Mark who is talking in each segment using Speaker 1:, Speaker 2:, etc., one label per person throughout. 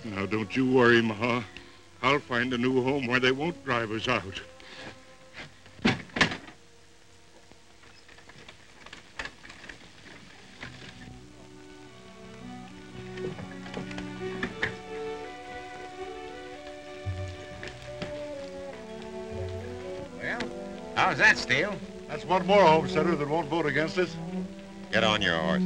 Speaker 1: Now, don't you worry, Ma. I'll find a new home where they won't drive us out.
Speaker 2: Well, how's that, Steele?
Speaker 3: That's one more homesteader that won't vote against us.
Speaker 2: Get on your horse.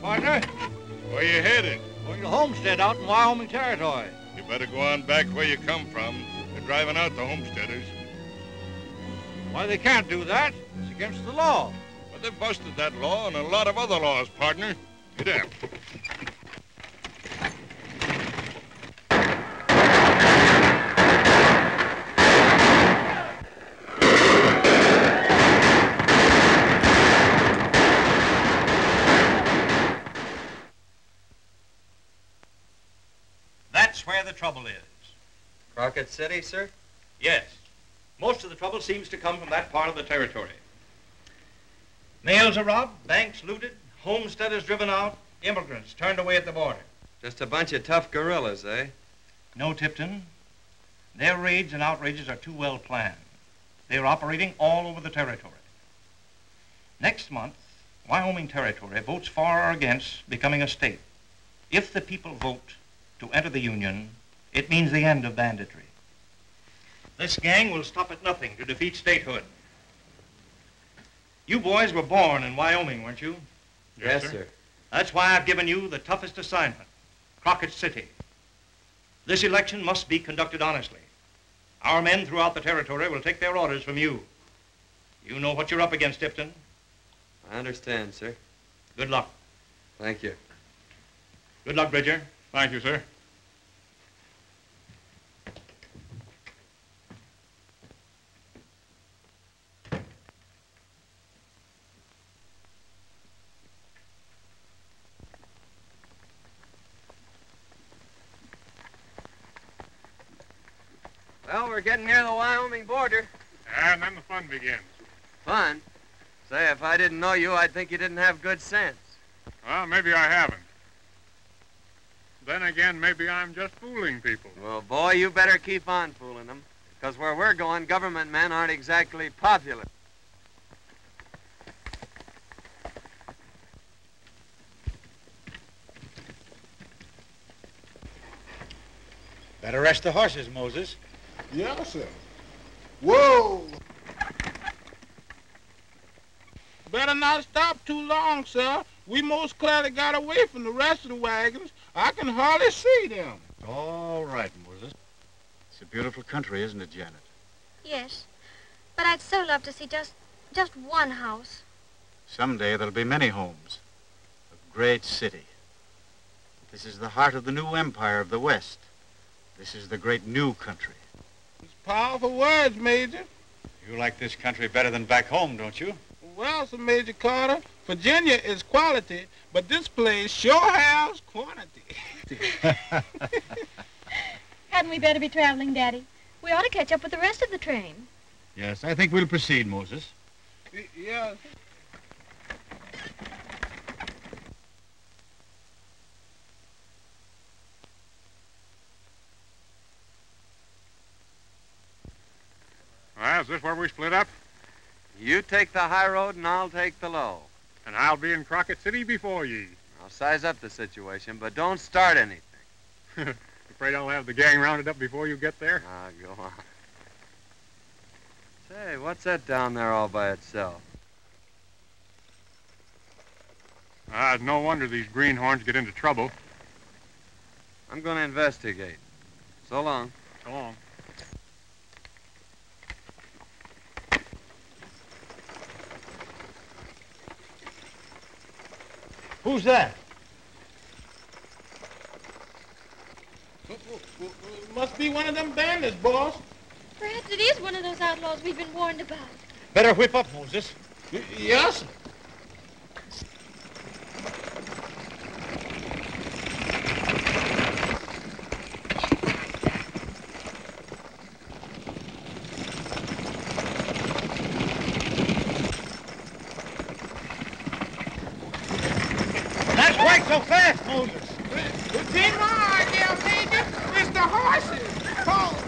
Speaker 4: Partner.
Speaker 1: Where you headed?
Speaker 4: Going to homestead out in Wyoming territory.
Speaker 1: You better go on back where you come from. They're driving out the homesteaders.
Speaker 4: Why, they can't do that. It's against the law.
Speaker 1: But they've busted that law and a lot of other laws, partner. Get down.
Speaker 4: That's where the trouble is.
Speaker 5: Crockett City, sir?
Speaker 4: Yes. Most of the trouble seems to come from that part of the territory. Mails are robbed, banks looted, homesteaders driven out, immigrants turned away at the border.
Speaker 5: Just a bunch of tough guerrillas, eh?
Speaker 4: No, Tipton. Their raids and outrages are too well planned. They are operating all over the territory. Next month, Wyoming territory votes for or against becoming a state. If the people vote to enter the Union, it means the end of banditry. This gang will stop at nothing to defeat statehood. You boys were born in Wyoming, weren't you?
Speaker 5: Yes, sir.
Speaker 4: That's why I've given you the toughest assignment, Crockett City. This election must be conducted honestly. Our men throughout the territory will take their orders from you. You know what you're up against, Tipton.
Speaker 5: I understand, sir.
Speaker 4: Good luck.
Speaker 5: Thank you.
Speaker 4: Good luck, Bridger.
Speaker 1: Thank you, sir.
Speaker 5: Well, we're getting near the Wyoming border.
Speaker 1: And then the fun begins.
Speaker 5: Fun? Say, if I didn't know you, I'd think you didn't have good sense.
Speaker 1: Well, maybe I haven't. Then again, maybe I'm just fooling people.
Speaker 5: Well, boy, you better keep on fooling them, because where we're going, government men aren't exactly popular.
Speaker 4: Better rest the horses, Moses.
Speaker 3: Yes, sir. Whoa!
Speaker 6: Better not stop too long, sir. We most clearly got away from the rest of the wagons. I can hardly see them.
Speaker 7: All right, Moses. It's a beautiful country, isn't it, Janet?
Speaker 8: Yes, but I'd so love to see just one house.
Speaker 7: Someday there'll be many homes. A great city. This is the heart of the new empire of the West. This is the great new country.
Speaker 6: It's powerful words, Major.
Speaker 7: You like this country better than back home, don't you?
Speaker 6: Well, Sir Major Carter, Virginia is quality, but this place sure has quantity.
Speaker 8: Hadn't we better be traveling, Daddy? We ought to catch up with the rest of the train.
Speaker 7: Yes, I think we'll proceed, Moses.
Speaker 6: Yes.
Speaker 1: Well, is this where we split up?
Speaker 5: You take the high road and I'll take the low.
Speaker 1: And I'll be in Crockett City before ye.
Speaker 5: I'll size up the situation, but don't start anything.
Speaker 1: Afraid I'll have the gang rounded up before you get there?
Speaker 5: Ah, go on. Say, what's that down there all by itself?
Speaker 1: It's no wonder these greenhorns get into trouble.
Speaker 5: I'm going to investigate. So long.
Speaker 1: So long.
Speaker 7: Who's that?
Speaker 6: Must be one of them bandits, boss.
Speaker 8: Perhaps it is one of those outlaws we've been warned about.
Speaker 7: Better whip up, Moses.
Speaker 6: Yes, sir.
Speaker 7: Not quite so fast, Moses.
Speaker 6: It ain't my idea, Major. It's the horses. Oh.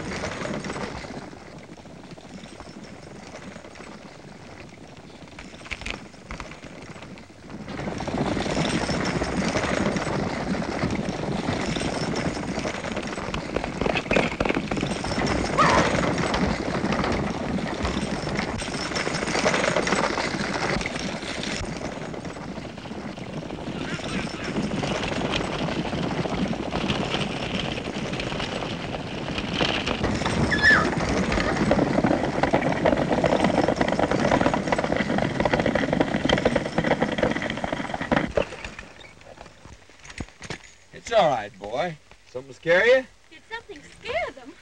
Speaker 5: It's all right, boy. Something scare you?
Speaker 8: Did something scare them?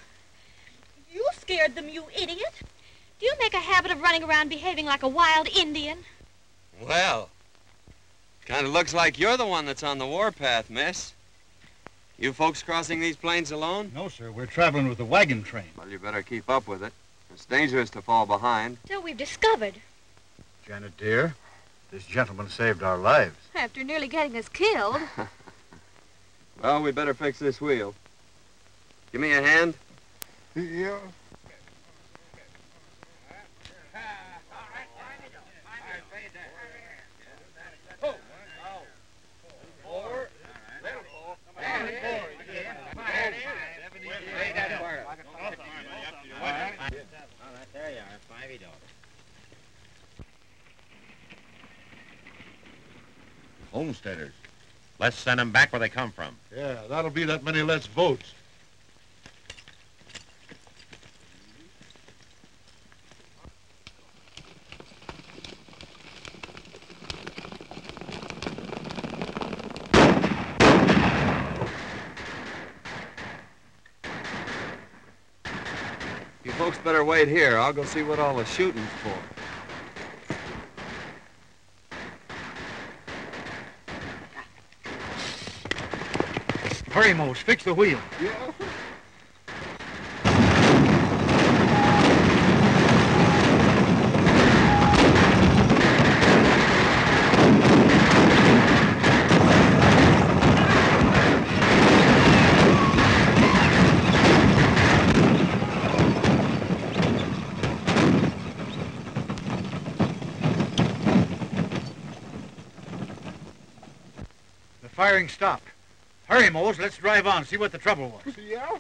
Speaker 8: You scared them, you idiot. Do you make a habit of running around behaving like a wild Indian?
Speaker 5: Well, kind of looks like you're the one that's on the warpath, miss. You folks crossing these plains alone?
Speaker 7: No, sir. We're traveling with the wagon train.
Speaker 5: Well, you better keep up with it. It's dangerous to fall behind.
Speaker 8: So we've discovered.
Speaker 7: Janet, dear, this gentleman saved our lives.
Speaker 8: After nearly getting us killed.
Speaker 5: Well, we better fix this wheel. Give me a hand.
Speaker 6: Yeah.
Speaker 2: There you are, $5. Homesteaders. Let's send them back where they come from.
Speaker 3: Yeah, that'll be that many less votes.
Speaker 5: You folks better wait here. I'll go see what all the shooting's for.
Speaker 7: Hurry, Mose. Fix the wheel.
Speaker 6: Yeah.
Speaker 7: The firing stopped. Hurry, Mose. Let's drive on, see what the trouble was.
Speaker 6: Yeah.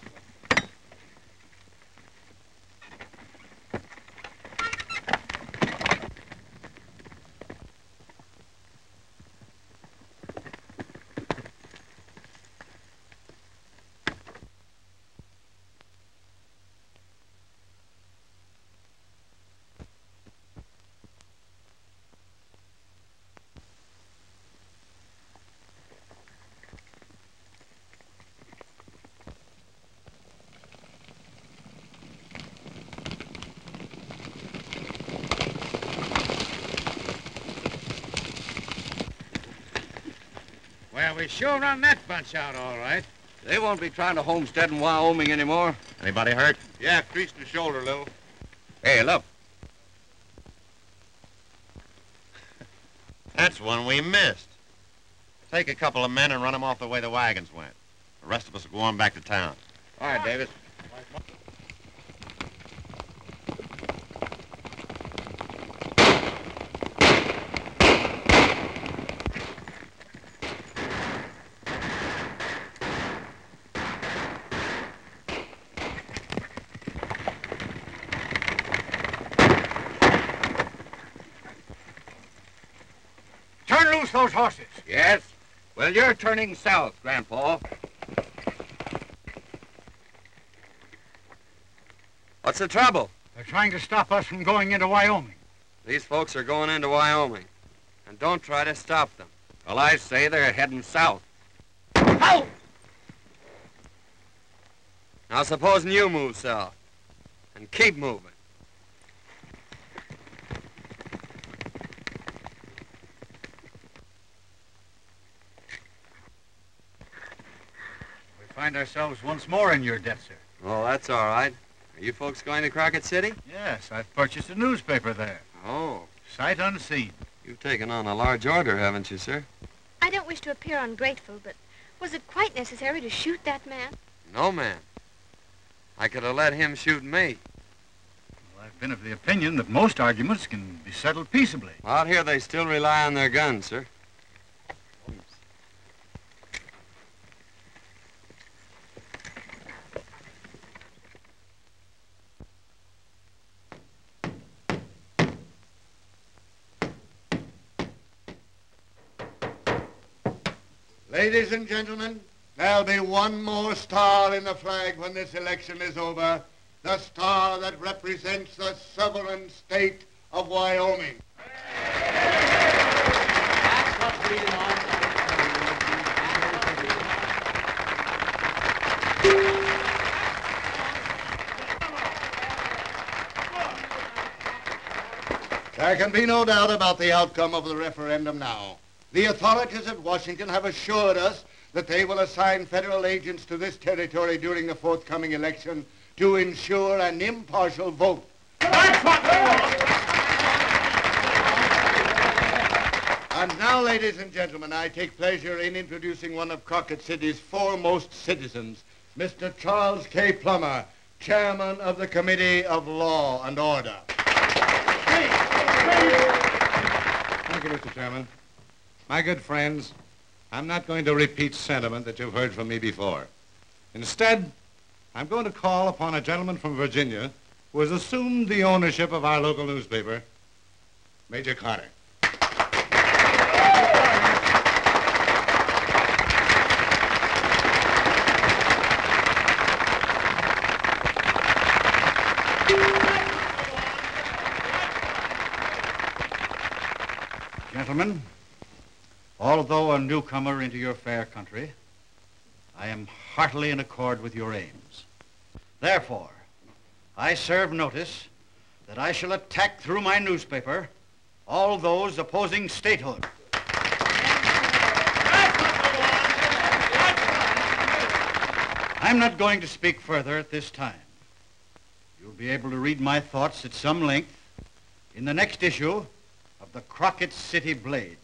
Speaker 2: Well, we sure run that bunch out all right.
Speaker 5: They won't be trying to homestead in Wyoming anymore.
Speaker 2: Anybody hurt?
Speaker 3: Yeah, creased in the shoulder a little.
Speaker 2: Hey, look. That's one we missed. Take a couple of men and run them off the way the wagons went. The rest of us will go on back to town.
Speaker 3: All right, Davis.
Speaker 7: Turn loose those horses.
Speaker 5: Yes? Well, you're turning south, Grandpa. What's the trouble?
Speaker 7: They're trying to stop us from going into Wyoming.
Speaker 5: These folks are going into Wyoming. And don't try to stop them.
Speaker 9: Well, I say they're heading south.
Speaker 5: Halt! Now, supposing you move south. And keep moving.
Speaker 7: We find ourselves once more in your debt, sir.
Speaker 5: Oh, that's all right. Are you folks going to Crockett City?
Speaker 7: Yes, I've purchased a newspaper there.
Speaker 5: Oh.
Speaker 7: Sight unseen.
Speaker 5: You've taken on a large order, haven't you, sir?
Speaker 8: I don't wish to appear ungrateful, but was it quite necessary to shoot that man?
Speaker 5: No, ma'am. I could have let him shoot me.
Speaker 7: Well, I've been of the opinion that most arguments can be settled peaceably.
Speaker 5: Out here, they still rely on their guns, sir.
Speaker 10: Ladies and gentlemen, there'll be one more star in the flag when this election is over. The star that represents the sovereign state of Wyoming. There can be no doubt about the outcome of the referendum now. The authorities at Washington have assured us that they will assign federal agents to this territory during the forthcoming election to ensure an impartial vote. And now, ladies and gentlemen, I take pleasure in introducing one of Crockett City's foremost citizens, Mr. Charles K. Plummer, chairman of the Committee of Law and Order.
Speaker 3: Thank you, Mr. Chairman. My good friends, I'm not going to repeat sentiment that you've heard from me before. Instead, I'm going to call upon a gentleman from Virginia who has assumed the ownership of our local newspaper, Major Carter.
Speaker 7: Gentlemen, although a newcomer into your fair country, I am heartily in accord with your aims. Therefore, I serve notice that I shall attack through my newspaper all those opposing statehood. I'm not going to speak further at this time. You'll be able to read my thoughts at some length in the next issue of the Crockett City Blade.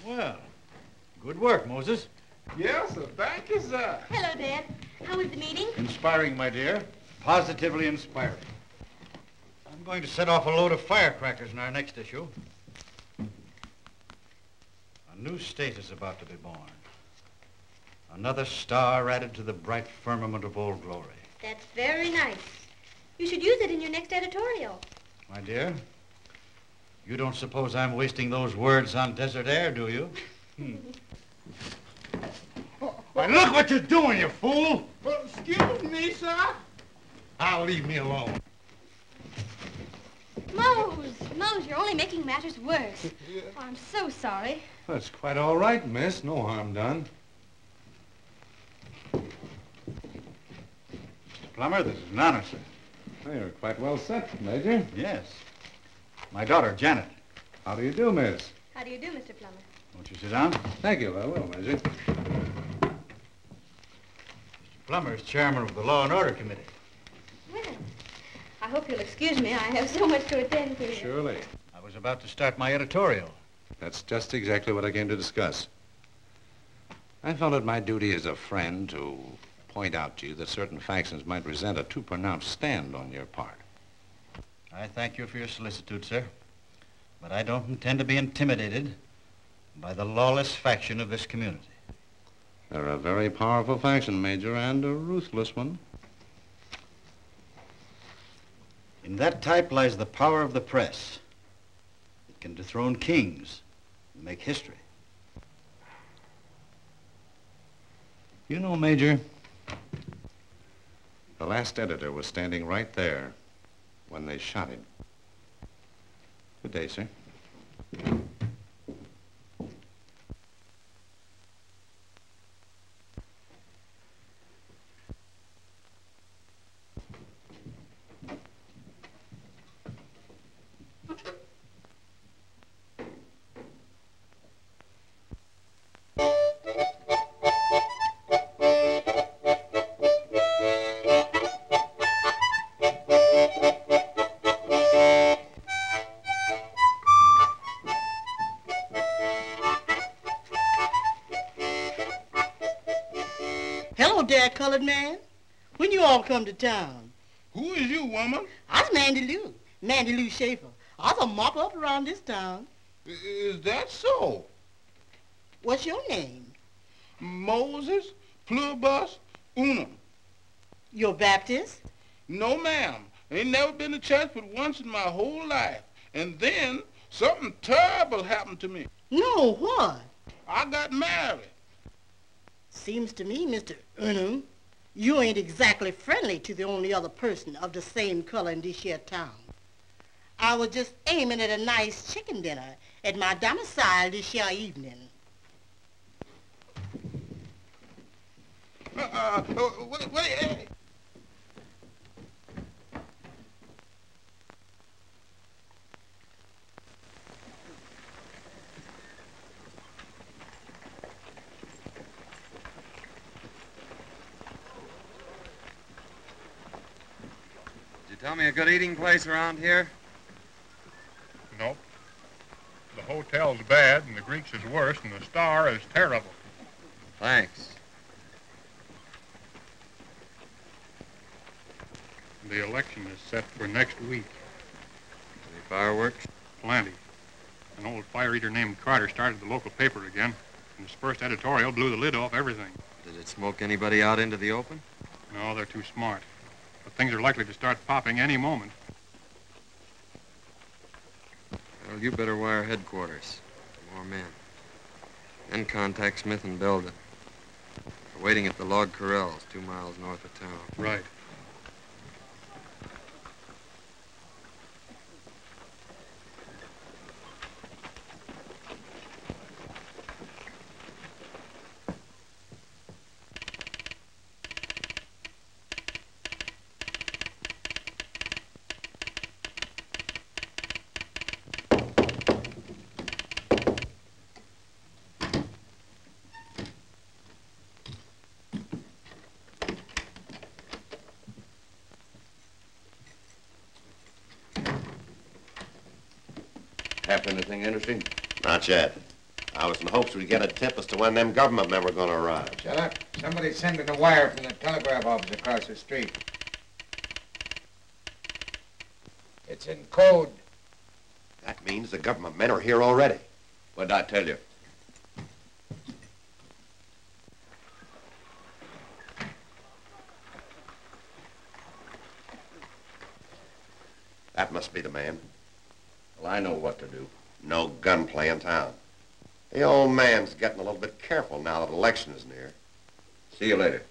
Speaker 7: Well, good work, Moses.
Speaker 6: Yes, sir. Thank you, sir.
Speaker 8: Hello, Dad. How was the meeting?
Speaker 7: Inspiring, my dear. Positively inspiring. I'm going to set off a load of firecrackers in our next issue. A new state is about to be born. Another star added to the bright firmament of Old Glory.
Speaker 8: That's very nice. You should use it in your next editorial.
Speaker 7: My dear, you don't suppose I'm wasting those words on desert air, do you?
Speaker 3: Why, look what you're doing, you fool!
Speaker 6: Well, excuse me, sir.
Speaker 3: I'll leave me alone.
Speaker 8: Mose, you're only making matters worse.
Speaker 6: Yeah.
Speaker 8: Oh, I'm so sorry.
Speaker 3: That's quite all right, miss. No harm done.
Speaker 7: Mr. Plummer, this is an honor, sir.
Speaker 3: Well, you're quite well set, Major.
Speaker 7: Yes. My daughter, Janet.
Speaker 3: How do you do, miss?
Speaker 8: How do you do, Mr. Plummer?
Speaker 7: Won't you sit down?
Speaker 3: Thank you, I will, Major.
Speaker 7: Plummer is chairman of the Law and Order Committee.
Speaker 8: Well, I hope you'll excuse me. I have so much to attend to.
Speaker 3: Surely.
Speaker 7: I was about to start my editorial.
Speaker 3: That's just exactly what I came to discuss. I felt it my duty as a friend to point out to you that certain factions might resent a too pronounced stand on your part.
Speaker 7: I thank you for your solicitude, sir. But I don't intend to be intimidated by the lawless faction of this community.
Speaker 3: They're a very powerful faction, Major, and a ruthless one.
Speaker 7: In that type lies the power of the press. It can dethrone kings and make history.
Speaker 3: You know, Major, the last editor was standing right there when they shot him. Good day, sir.
Speaker 11: Hello there, colored man. When you all come to town?
Speaker 6: Who is you, woman?
Speaker 11: I's Mandy Lou Schaefer. I's a mop up around this town.
Speaker 6: Is that so?
Speaker 11: What's your name?
Speaker 6: Moses Pluribus Unum.
Speaker 11: You're Baptist?
Speaker 6: No, ma'am. Ain't never been to church but once in my whole life. And then something terrible happened to me.
Speaker 11: No, what?
Speaker 6: I got married.
Speaker 11: Seems to me, Mr. Unum, you ain't exactly friendly to the only other person of the same color in this here town. I was just aiming at a nice chicken dinner at my domicile this here evening.
Speaker 6: Wait.
Speaker 5: Tell me a good eating place around here?
Speaker 1: Nope. The hotel's bad, and the Greeks is worse, and the Star is terrible.
Speaker 5: Thanks.
Speaker 1: The election is set for next week.
Speaker 5: Any fireworks?
Speaker 1: Plenty. An old fire eater named Carter started the local paper again, and his first editorial blew the lid off everything.
Speaker 5: Did it smoke anybody out into the open?
Speaker 1: No, they're too smart. But things are likely to start popping any moment.
Speaker 5: Well, you better wire headquarters. More men. Then contact Smith and Belden. They're waiting at the log corrals 2 miles north of town.
Speaker 1: Right.
Speaker 9: Happen anything interesting?
Speaker 2: Not yet. I was in hopes we'd get a tip as to when them government men were going to arrive.
Speaker 12: Shut up. Somebody's sending a wire from the telegraph office across the street. It's in code.
Speaker 2: That means the government men are here already.
Speaker 9: What'd I tell you?
Speaker 2: That must be the man.
Speaker 9: Well, I know what to do.
Speaker 2: No gunplay in town. The old man's getting a little bit careful now that election is near.
Speaker 9: See you later.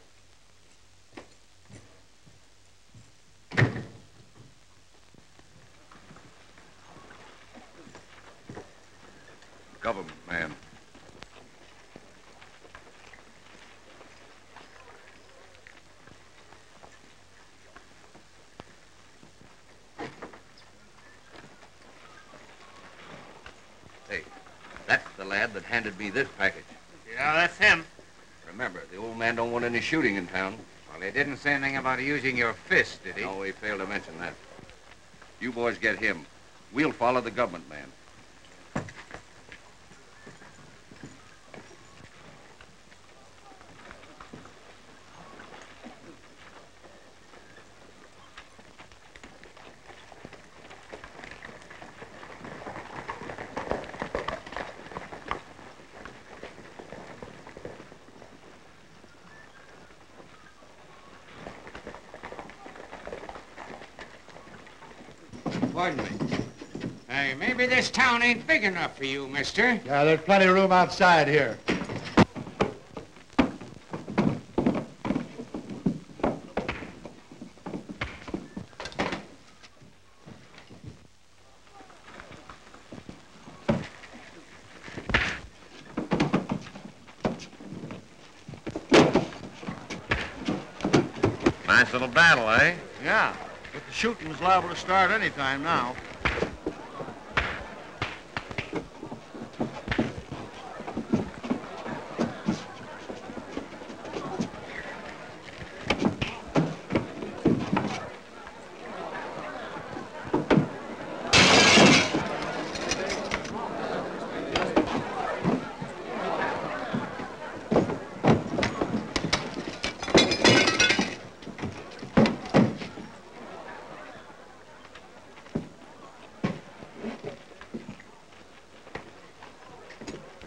Speaker 9: Government man. Hey, that's the lad that handed me this package.
Speaker 12: Yeah, that's him.
Speaker 9: Remember, the old man don't want any shooting in town.
Speaker 12: Well, he didn't say anything about using your fist, did he?
Speaker 9: No, he failed to mention that. You boys get him. We'll follow the government man.
Speaker 12: Pardon me. Hey, maybe this town ain't big enough for you, mister.
Speaker 10: Yeah, there's plenty of room outside here.
Speaker 2: Nice little battle, eh?
Speaker 10: Yeah, but the shooting's liable to start any time now.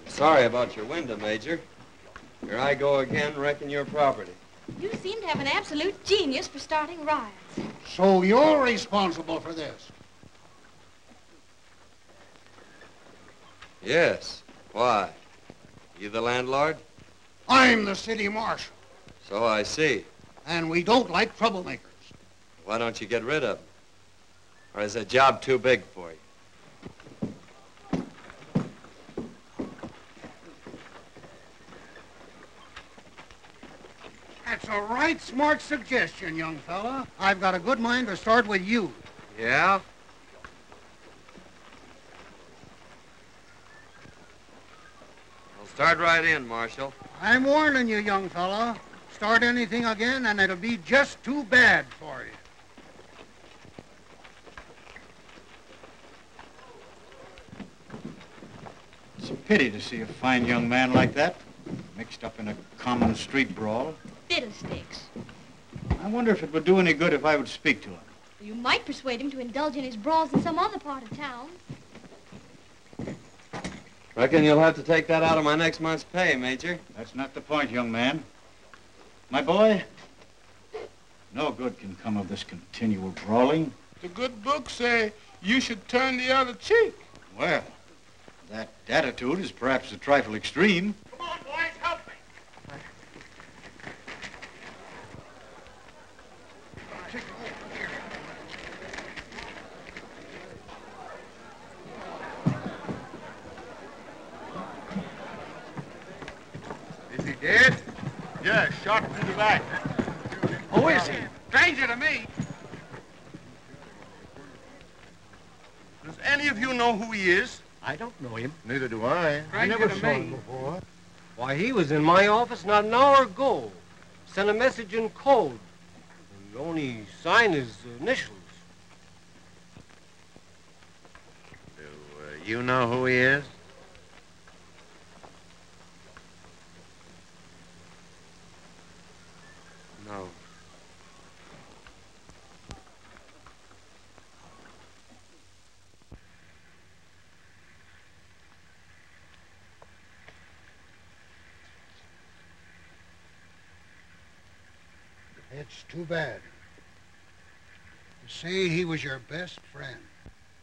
Speaker 5: Sorry about your window, Major. Here I go again, wrecking your property.
Speaker 8: You seem to have an absolute genius for starting riots.
Speaker 13: So you're responsible for this?
Speaker 5: Yes. Why? You the landlord?
Speaker 13: I'm the city marshal,
Speaker 5: So I see.
Speaker 13: and we don't like troublemakers.
Speaker 5: Why don't you get rid of them? Or is the job too big for you?
Speaker 13: That's a right smart suggestion, young fella. I've got a good mind to start with you.
Speaker 5: Yeah? I'll start right in, Marshal.
Speaker 13: I'm warning you, young fella. Start anything again, and it'll be just too bad for you.
Speaker 7: It's a pity to see a fine young man like that mixed up in a common street brawl.
Speaker 8: Fiddlesticks.
Speaker 7: I wonder if it would do any good if I would speak to him.
Speaker 8: You might persuade him to indulge in his brawls in some other part of town.
Speaker 5: Reckon you'll have to take that out of my next month's pay, Major.
Speaker 7: That's not the point, young man. My boy, no good can come of this continual brawling.
Speaker 6: The good books say you should turn the other cheek.
Speaker 7: Well, that attitude is perhaps a trifle extreme.
Speaker 13: Come on, boys, help me.
Speaker 10: Is he dead? Yeah, shot through the back.
Speaker 13: Who is he?
Speaker 10: Stranger to me. Does any of you know who he is?
Speaker 14: I don't know him.
Speaker 10: Neither do I.
Speaker 14: I never saw him before. Why, he was in my office not an hour ago. Sent a message in code. And the only sign is initials.
Speaker 2: Do you know who he is?
Speaker 5: No.
Speaker 13: It's too bad. You say he was your best friend.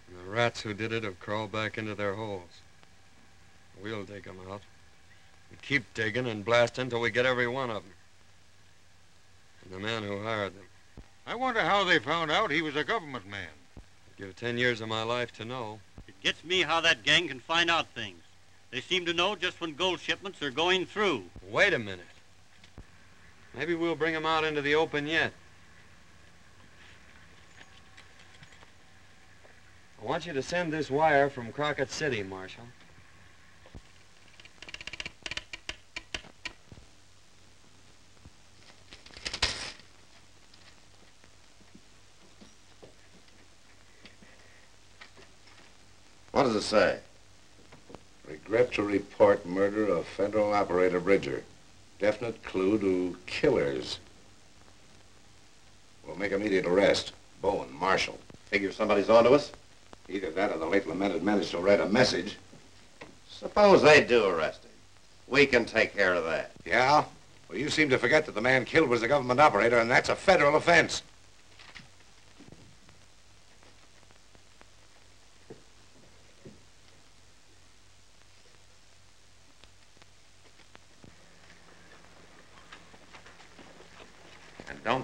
Speaker 5: And the rats who did it have crawled back into their holes. We'll dig them out. We keep digging and blasting till we get every one of them. And the man who hired them.
Speaker 3: I wonder how they found out he was a government man.
Speaker 5: I'd give 10 years of my life to know.
Speaker 15: It gets me how that gang can find out things. They seem to know just when gold shipments are going through.
Speaker 5: Wait a minute. Maybe we'll bring them out into the open yet. I want you to send this wire from Crockett City, Marshal.
Speaker 9: What does it say? Regret to report murder of federal operator Bridger. Definite clue to killers. We'll make immediate arrest. Bowen, Marshall.
Speaker 2: Figure somebody's onto us?
Speaker 9: Either that or the late lamented managed to write a message.
Speaker 2: Suppose they do arrest him. We can take care of that.
Speaker 9: Yeah? Well, you seem to forget that the man killed was a government operator, and that's a federal offense.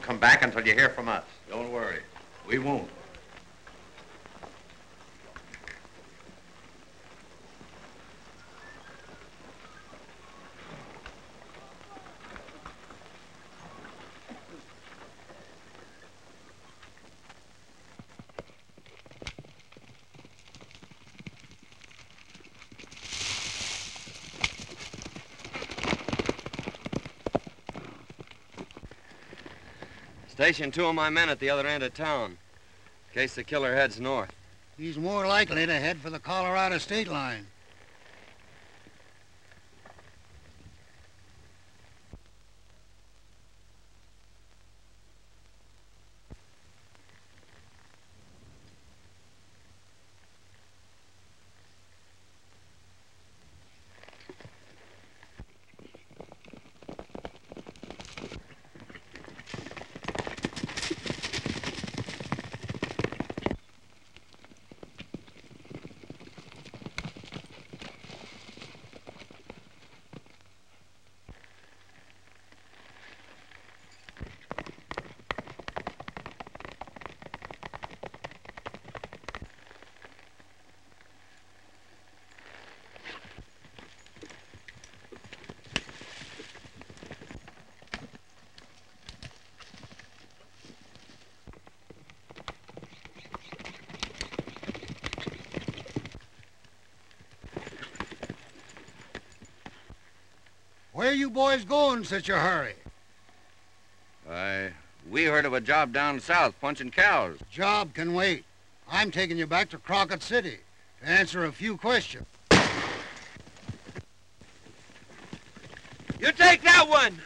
Speaker 2: come back until you hear from us.
Speaker 9: Don't worry. We won't.
Speaker 5: Station 2 of my men at the other end of town, in case the killer heads north.
Speaker 13: He's more likely to head for the Colorado state line. Where you boys going in such a hurry?
Speaker 2: We heard of a job down south punching cows.
Speaker 13: Job can wait. I'm taking you back to Crockett City to answer a few questions.
Speaker 5: You take that one!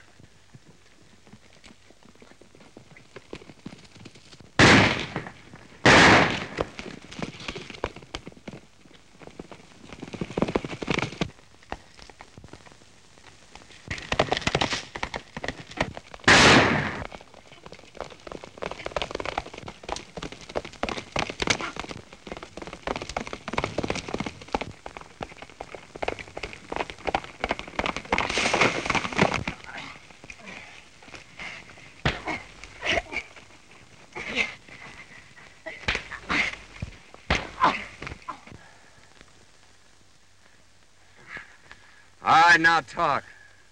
Speaker 5: All right, now talk.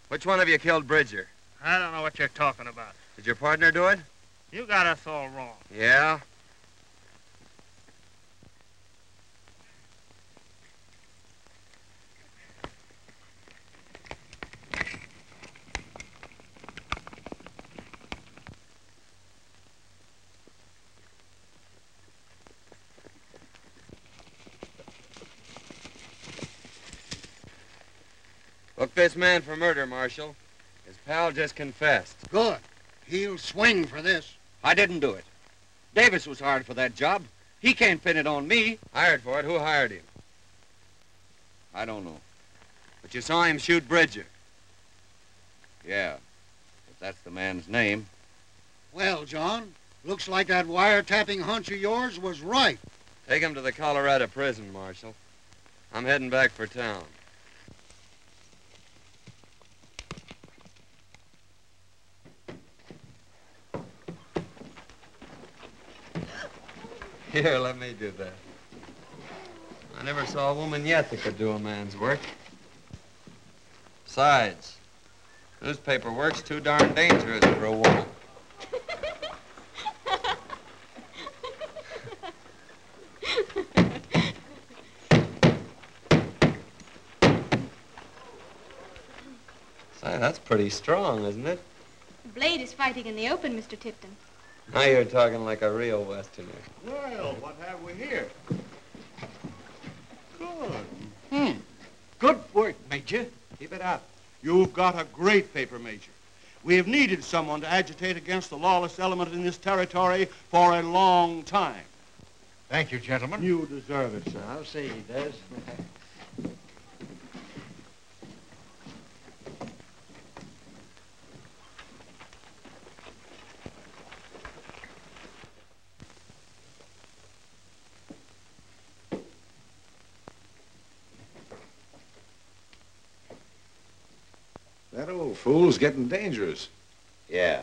Speaker 5: Which one of you killed Bridger?
Speaker 6: I don't know what you're talking about.
Speaker 5: Did your partner do it?
Speaker 6: You got us all wrong.
Speaker 5: Yeah? Book this man for murder, Marshal. His pal just confessed.
Speaker 13: Good. He'll swing for this.
Speaker 16: I didn't do it. Davis was hired for that job. He can't pin it on me.
Speaker 5: Hired for it? Who hired him?
Speaker 16: I don't know.
Speaker 5: But you saw him shoot Bridger.
Speaker 16: Yeah, if that's the man's name.
Speaker 13: Well, John, looks like that wiretapping hunch of yours was right.
Speaker 5: Take him to the Colorado prison, Marshal. I'm heading back for town. Here, let me do that. I never saw a woman yet that could do a man's work. Besides, newspaper work's too darn dangerous for a woman. Say, that's pretty strong, isn't it?
Speaker 8: The blade is fighting in the open, Mr. Tipton.
Speaker 5: Now you're talking like a real Westerner.
Speaker 10: Well, what have we here?
Speaker 17: Good. Good work, Major.
Speaker 10: Keep it up.
Speaker 17: You've got a great paper, Major. We have needed someone to agitate against the lawless element in this territory for a long time.
Speaker 3: Thank you, gentlemen.
Speaker 17: You deserve it, sir.
Speaker 7: I'll see he does.
Speaker 9: That old fool's getting dangerous.
Speaker 2: Yeah.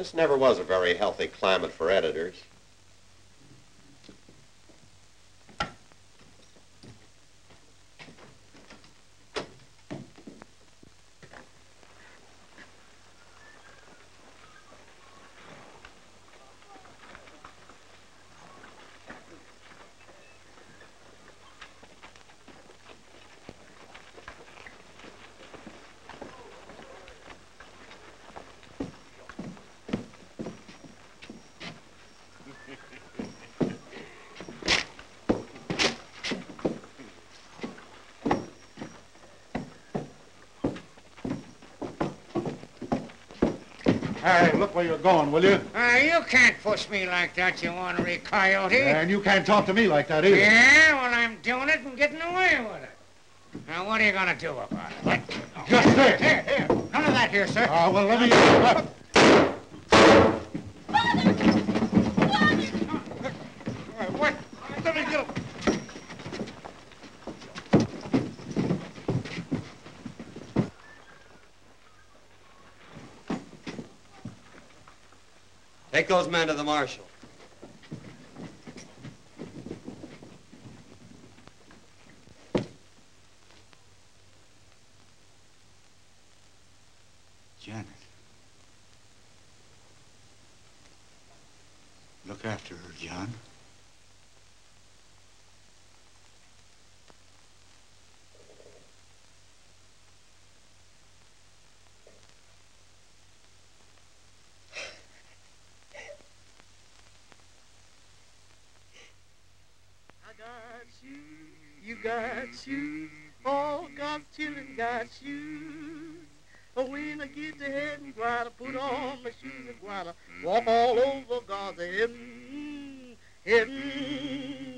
Speaker 2: This never was a very healthy climate for editors.
Speaker 3: Hey, look where you're going, will you?
Speaker 12: You can't push me like that, you ornery coyote.
Speaker 3: And you can't talk to me like that either.
Speaker 12: Yeah, well, I'm doing it and getting away with it. Now, what are you going to do about it?
Speaker 3: Just this.
Speaker 12: Here. None of that here, sir.
Speaker 3: Well, let me...
Speaker 12: What? Let me get him.
Speaker 5: Take those men to the marshal.
Speaker 7: Janet. Look after her, John.
Speaker 11: You got you, all God's children got you. When I get to heaven, gonna put on my shoes and gonna walk all over God's heaven, heaven.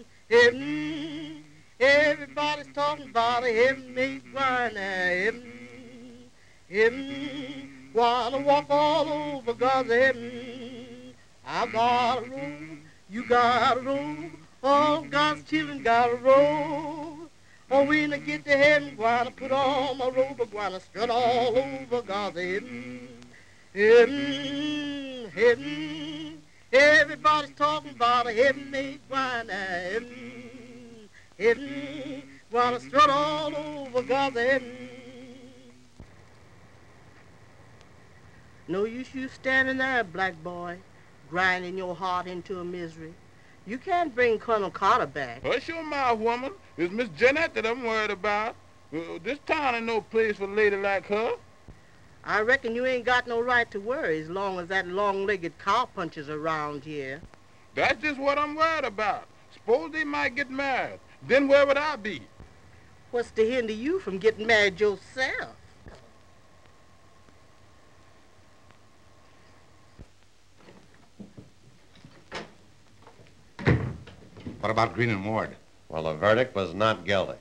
Speaker 11: Everybody's talking about a heaven-made grind, heaven. Wanna walk all over God's heaven. I gotta roll, you gotta roll. All God's children gotta roll. When I get to heaven, gonna put on my robe, gonna strut all over God's heaven, heaven. Everybody's talking about a heaven-made grind, heaven. Gonna strut all over God's heaven. No use you standing there, black boy, grinding your heart into a misery. You can't bring Colonel Carter back.
Speaker 6: Hush your mouth, woman. It's Miss Jeanette that I'm worried about. This town ain't no place for a lady like her.
Speaker 11: I reckon you ain't got no right to worry as long as that long-legged cowpuncher's around here.
Speaker 6: That's just what I'm worried about. Suppose they might get married. Then where would I be?
Speaker 11: What's to hinder you from getting married yourself?
Speaker 3: What about Green and Ward?
Speaker 2: Well, the verdict was not guilty.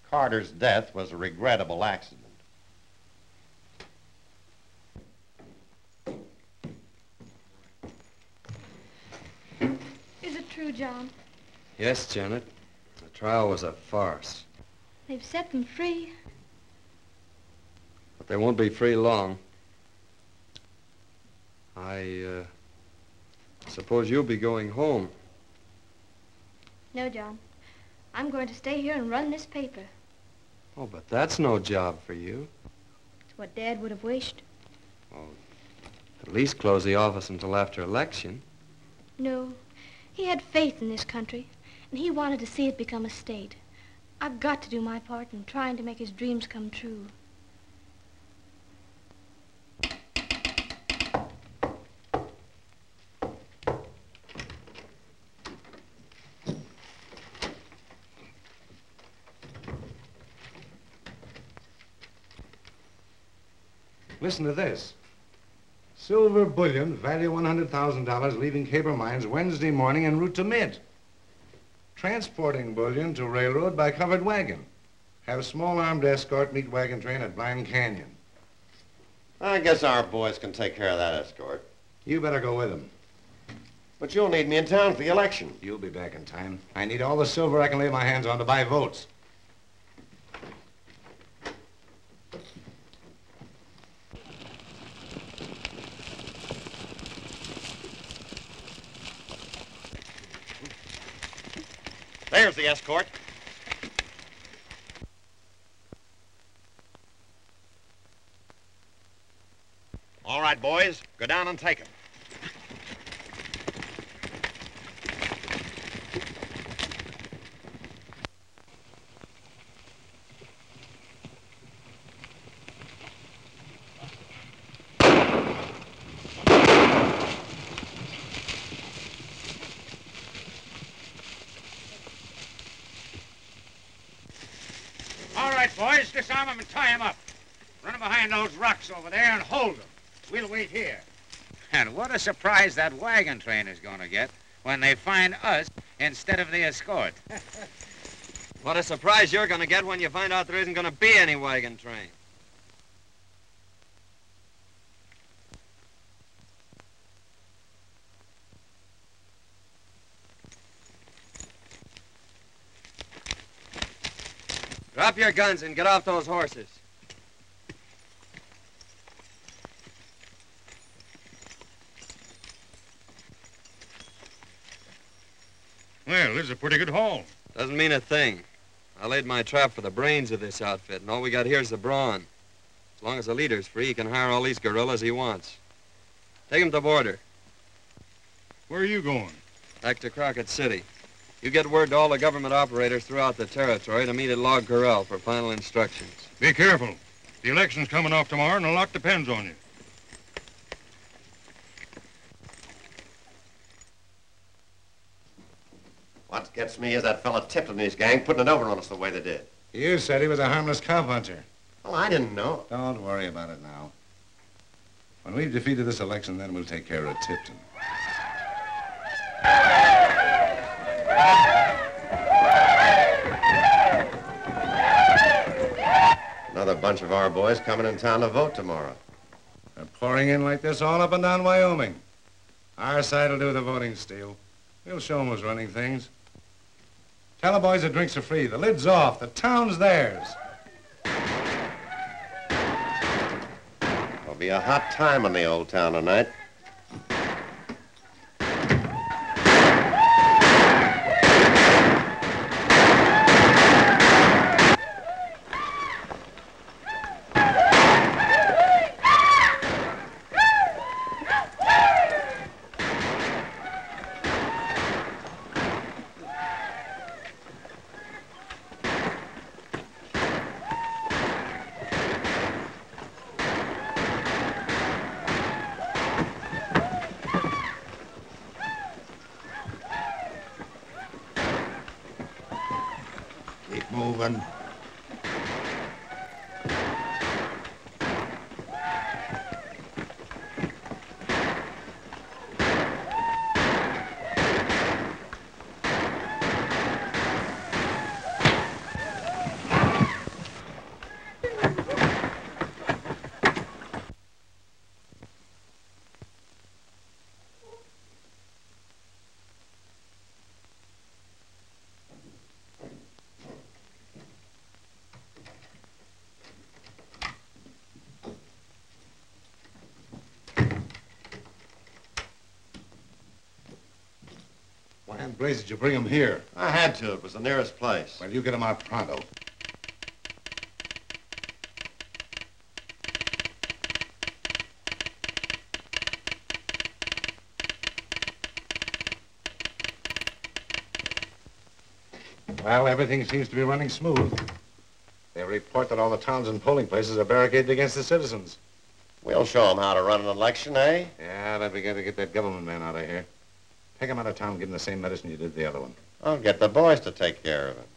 Speaker 2: Carter's death was a regrettable accident.
Speaker 8: Is it true, John?
Speaker 5: Yes, Janet. The trial was a farce.
Speaker 8: They've set them free.
Speaker 5: But they won't be free long. I suppose you'll be going home.
Speaker 8: No, John. I'm going to stay here and run this paper.
Speaker 5: Oh, but that's no job for you.
Speaker 8: It's what Dad would have wished.
Speaker 5: At least close the office until after election.
Speaker 8: No. He had faith in this country, and he wanted to see it become a state. I've got to do my part in trying to make his dreams come true.
Speaker 3: Listen to this. Silver bullion, value $100,000, leaving Caper Mines Wednesday morning en route to Mint. Transporting bullion to railroad by covered wagon. Have small armed escort meet wagon train at Blind Canyon.
Speaker 2: I guess our boys can take care of that escort.
Speaker 3: You better go with them.
Speaker 2: But you'll need me in town for the election.
Speaker 3: You'll be back in time. I need all the silver I can lay my hands on to buy votes.
Speaker 2: There's the escort. All right, boys, go down and take him.
Speaker 12: All right, boys, disarm them and tie them up. Run them behind those rocks over there and hold them. We'll wait here.
Speaker 18: And what a surprise that wagon train is going to get when they find us instead of the escort.
Speaker 5: What a surprise you're going to get when you find out there isn't going to be any wagon train. Drop your guns and get off those horses.
Speaker 1: Well, this is a pretty good haul.
Speaker 5: Doesn't mean a thing. I laid my trap for the brains of this outfit, and all we got here is the brawn. As long as the leader's free, he can hire all these guerrillas he wants. Take him to border.
Speaker 1: Where are you going?
Speaker 5: Back to Crockett City. You get word to all the government operators throughout the territory to meet at Log Corral for final instructions.
Speaker 1: Be careful. The election's coming off tomorrow, and a lot depends on you.
Speaker 2: What gets me is that fella Tipton and his gang putting it over on us the way they did.
Speaker 3: You said he was a harmless cowpuncher.
Speaker 2: Well, I didn't know.
Speaker 3: Don't worry about it now. When we've defeated this election, then we'll take care of Tipton.
Speaker 2: Another bunch of our boys coming in town to vote tomorrow.
Speaker 3: They're pouring in like this all up and down Wyoming. Our side will do the voting, Steele. We'll show them who's running things. Tell the boys the drinks are free. The lid's off. The town's theirs.
Speaker 2: It'll be a hot time in the old town tonight.
Speaker 10: Keep moving.
Speaker 3: Why in blazes did you bring him here?
Speaker 2: I had to. It was the nearest place.
Speaker 3: Well, you get him out pronto. Well, everything seems to be running smooth. They report that all the towns and polling places are barricaded against the citizens.
Speaker 2: We'll show them how to run an election, eh?
Speaker 3: Yeah, but we got to get that government man out of here. Take him out of town and give him the same medicine you did the other one.
Speaker 2: I'll get the boys to take care of it.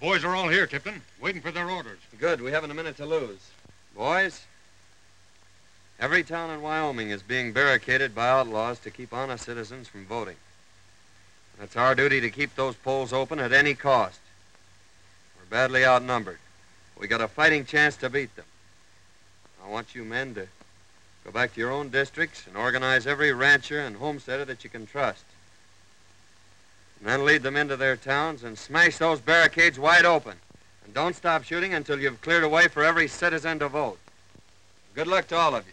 Speaker 1: Boys are all here, Tipton, waiting for their orders.
Speaker 5: Good. We haven't a minute to lose. Boys, every town in Wyoming is being barricaded by outlaws to keep honest citizens from voting. It's our duty to keep those polls open at any cost. We're badly outnumbered. We got a fighting chance to beat them. I want you men to go back to your own districts and organize every rancher and homesteader that you can trust. And then lead them into their towns and smash those barricades wide open. And don't stop shooting until you've cleared a way for every citizen to vote. Good luck to all of you.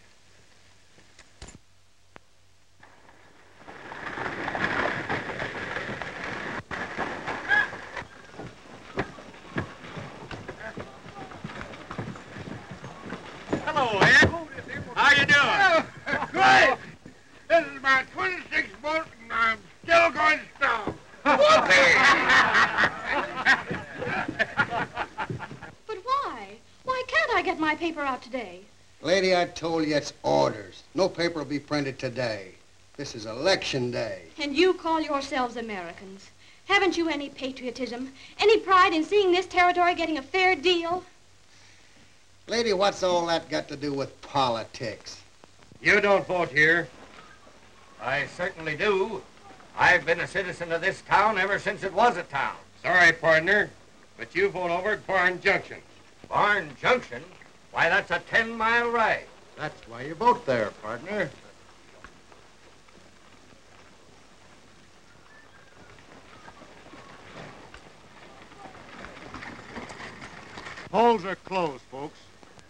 Speaker 12: Hello, Ed. How you doing?
Speaker 6: Great! This is my 26th vote, and I'm still going strong.
Speaker 8: But why? Why can't I get my paper out today?
Speaker 13: Lady, I told you it's orders. No paper will be printed today. This is election day.
Speaker 8: And you call yourselves Americans. Haven't you any patriotism? Any pride in seeing this territory getting a fair deal?
Speaker 13: Lady, what's all that got to do with politics?
Speaker 14: You don't vote here. I certainly do. I've been a citizen of this town ever since it was a town.
Speaker 19: Sorry, partner, but you vote over at Barn Junction.
Speaker 14: Barn Junction? Why, that's a 10-mile ride.
Speaker 7: That's why you vote there, partner.
Speaker 17: Polls are closed, folks.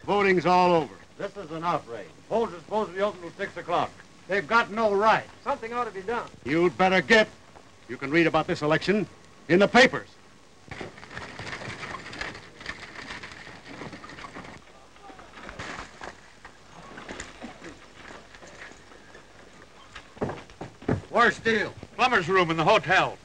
Speaker 17: Voting's all over.
Speaker 7: This is an outrage. Polls are supposed to be open till 6 o'clock. They've got no right.
Speaker 14: Something ought to be done.
Speaker 17: You'd better get. You can read about this election in the papers.
Speaker 14: Where's Steele?
Speaker 12: Plumber's room in the hotel.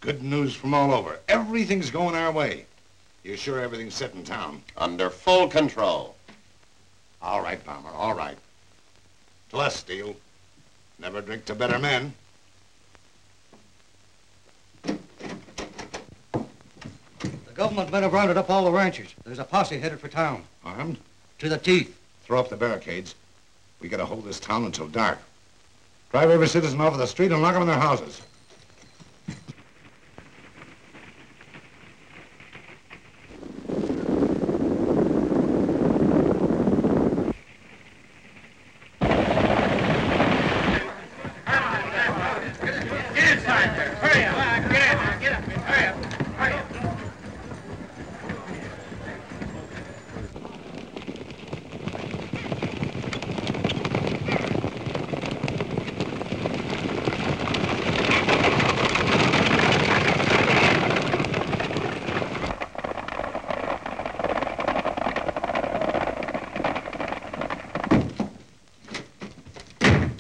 Speaker 3: Good news from all over. Everything's going our way. You sure everything's set in town?
Speaker 2: Under full control.
Speaker 3: All right, Palmer, all right. To us, Steele. Never drink to better men.
Speaker 7: The government men have rounded up all the ranchers. There's a posse headed for town.
Speaker 3: Armed?
Speaker 7: To the teeth.
Speaker 3: Throw up the barricades. We gotta hold this town until dark. Drive every citizen off of the street and lock them in their houses.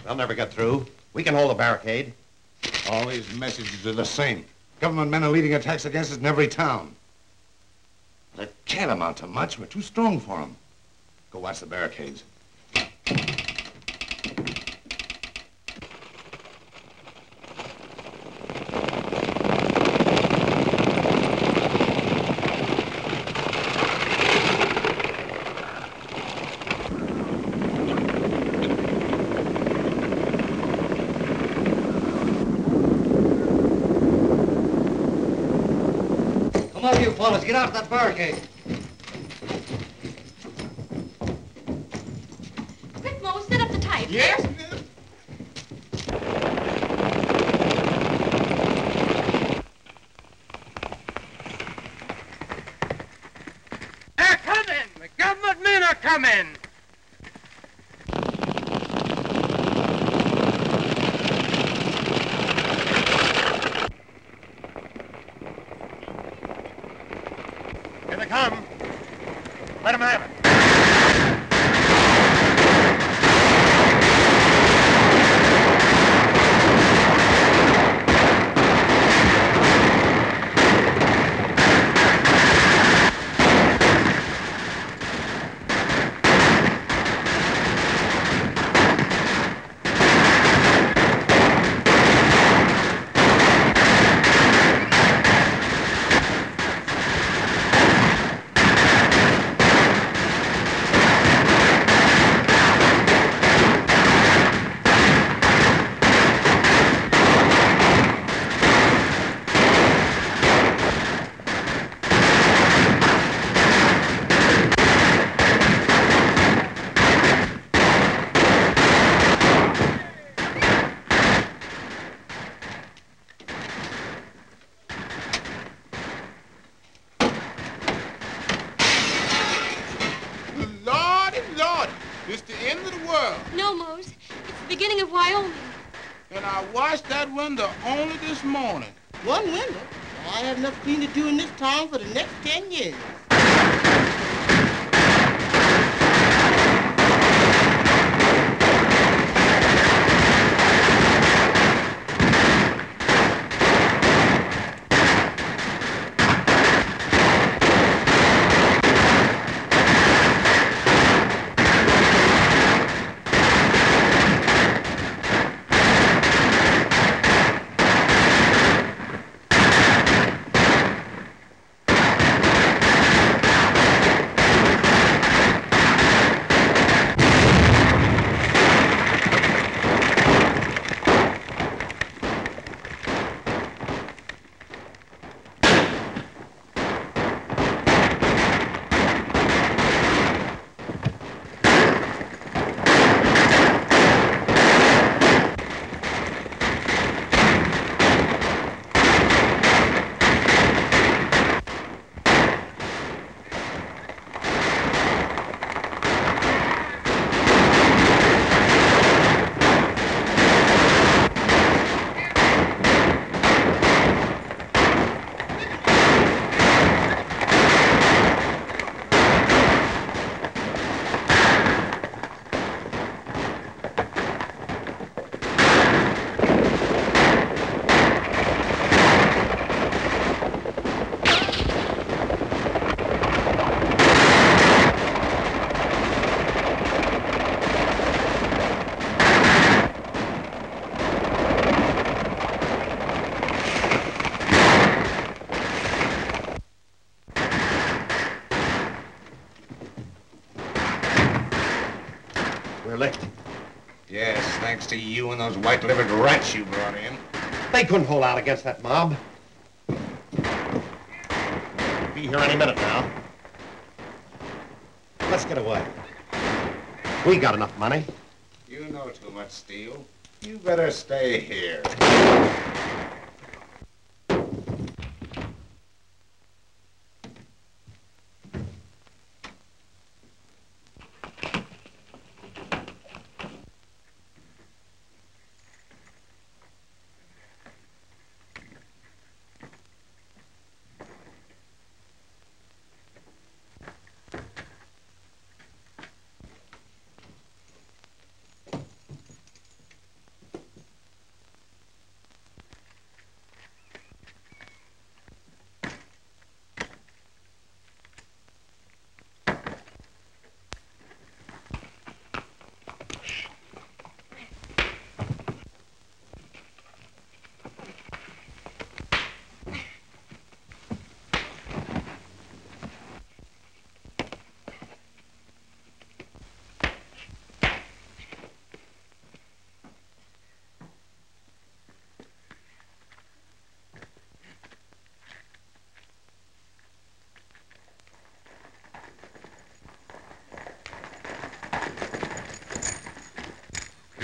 Speaker 2: They'll never get through. We can hold the barricade.
Speaker 3: All these messages are the same. Government men are leading attacks against us in every town. But it can't amount to much. We're too strong for them. Go watch the barricades.
Speaker 7: Come on, you fellas, get out of that barricade.
Speaker 8: Quick, Mo, set up the type.
Speaker 6: Yes?
Speaker 14: They're coming! The government men are coming!
Speaker 12: Here they come. Let them have it.
Speaker 6: And I washed that window only this morning.
Speaker 11: One window? Well, I have enough cleaning to do in this town for the next 10 years.
Speaker 9: We're licked. Yes, thanks to you and those white-livered rats you brought in.
Speaker 19: They couldn't hold out against that mob.
Speaker 9: Be here any minute now.
Speaker 19: Let's get away. We got enough money.
Speaker 9: You know too much, Steele. You better stay here.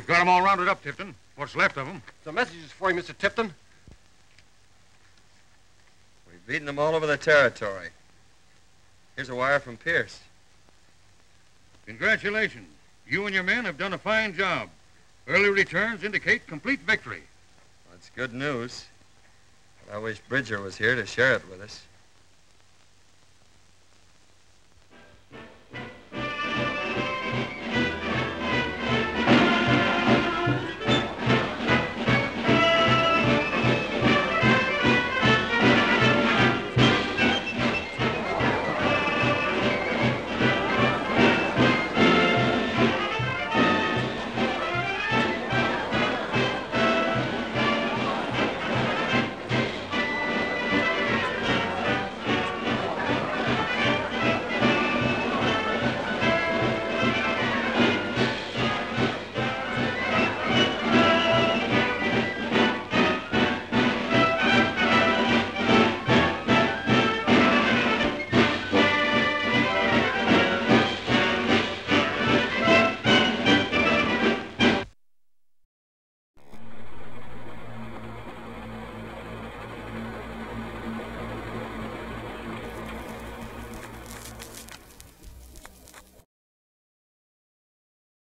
Speaker 1: We've got them all rounded up, Tipton. What's left of them?
Speaker 14: The message is for you, Mr. Tipton.
Speaker 5: We've beaten them all over the territory. Here's a wire from Pierce.
Speaker 1: Congratulations. You and your men have done a fine job. Early returns indicate complete victory.
Speaker 5: That's good news. But I wish Bridger was here to share it with us.